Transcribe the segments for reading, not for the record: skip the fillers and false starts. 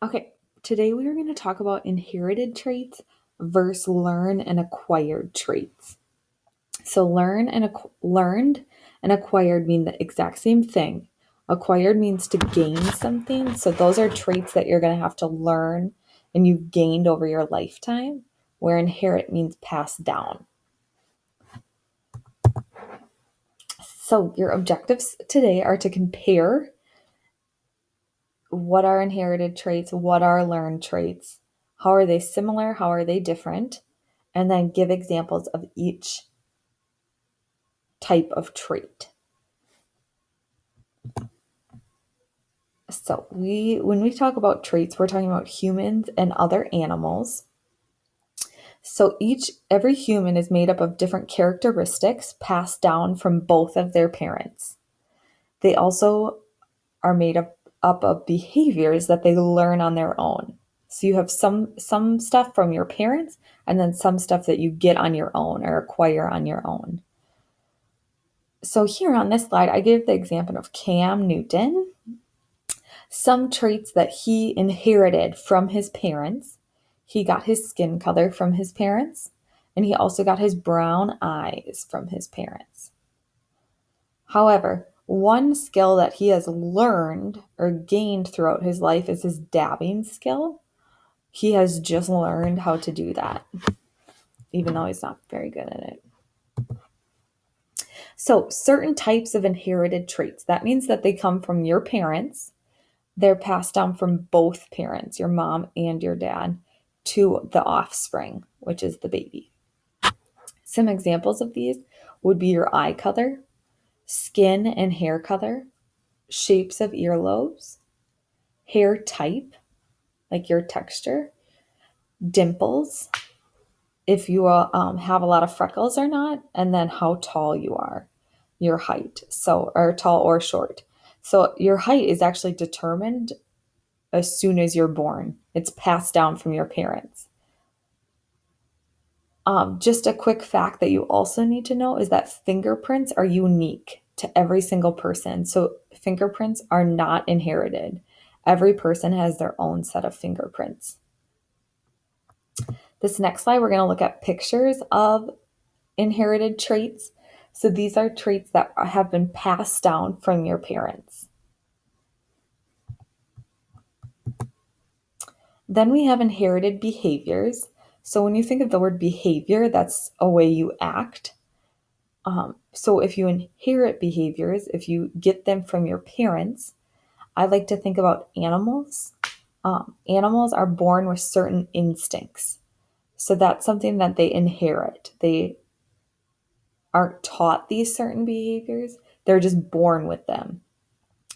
Okay, today we are going to talk about inherited traits versus learn and acquired traits. So learned and acquired mean the exact same thing. Acquired means to gain something. So those are traits that you're going to have to learn and you've gained over your lifetime, where inherit means passed down. So your objectives today are to compare what are inherited traits, what are learned traits, how are they similar, how are they different, and then give examples of each type of trait. So when we talk about traits, we're talking about humans and other animals. So every human is made up of different characteristics passed down from both of their parents. They also are made up of behaviors that they learn on their own. So you have some stuff from your parents and then some stuff that you get on your own or acquire on your own. So here on this slide, I give the example of Cam Newton. Some traits that he inherited from his parents. He got his skin color from his parents, and he also got his brown eyes from his parents. However, one skill that he has learned or gained throughout his life is his dabbing skill. He has just learned how to do that, even though he's not very good at it. So, certain types of inherited traits, that means that they come from your parents. They're passed down from both parents, your mom and your dad, to the offspring, which is the baby. Some examples of these would be your eye color, skin and hair color, shapes of earlobes, hair type, like your texture, dimples, if you have a lot of freckles or not, and then how tall you are, your height, so or tall or short. So your height is actually determined as soon as you're born. It's passed down from your parents. Just a quick fact that you also need to know is that fingerprints are unique to every single person. So fingerprints are not inherited. Every person has their own set of fingerprints. This next slide, we're going to look at pictures of inherited traits. So these are traits that have been passed down from your parents. Then we have inherited behaviors. So when you think of the word behavior, that's a way you act. So if you inherit behaviors, if you get them from your parents, I like to think about animals. Animals are born with certain instincts. So that's something that they inherit. They aren't taught these certain behaviors, they're just born with them.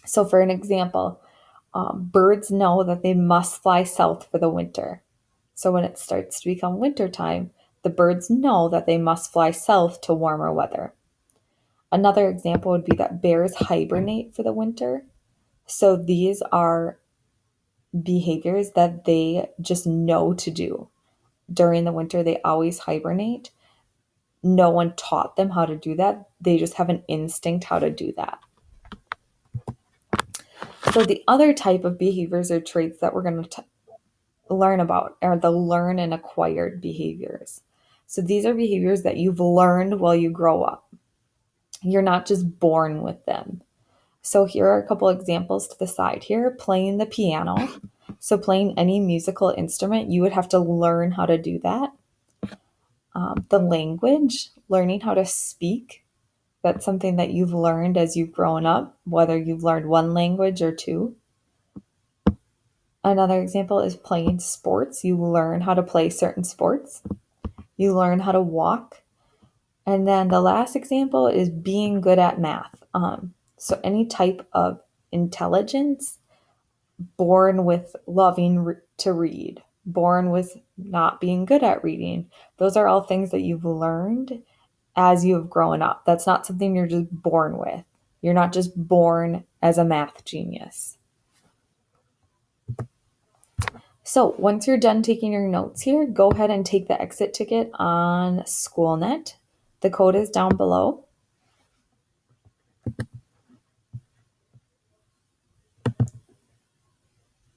So, for an example, birds know that they must fly south for the winter. So, when it starts to become wintertime, the birds know that they must fly south to warmer weather. Another example would be that bears hibernate for the winter. So, these are behaviors that they just know to do. During the winter, they always hibernate. No one taught them how to do that. They just have an instinct how to do that. So the other type of behaviors or traits that we're going to learn about are the learn and acquired behaviors. So these are behaviors that you've learned while you grow up. You're not just born with them. So here are a couple examples to the side here. Playing the piano. So playing any musical instrument, you would have to learn how to do that. The language, learning how to speak. That's something that you've learned as you've grown up, whether you've learned one language or two. Another example is playing sports. You learn how to play certain sports. You learn how to walk. And then the last example is being good at math. So any type of intelligence, born with loving to read, born with not being good at reading. Those are all things that you've learned as you have grown up. That's not something you're just born with. You're not just born as a math genius. So once you're done taking your notes here, go ahead and take the exit ticket on SchoolNet. The code is down below.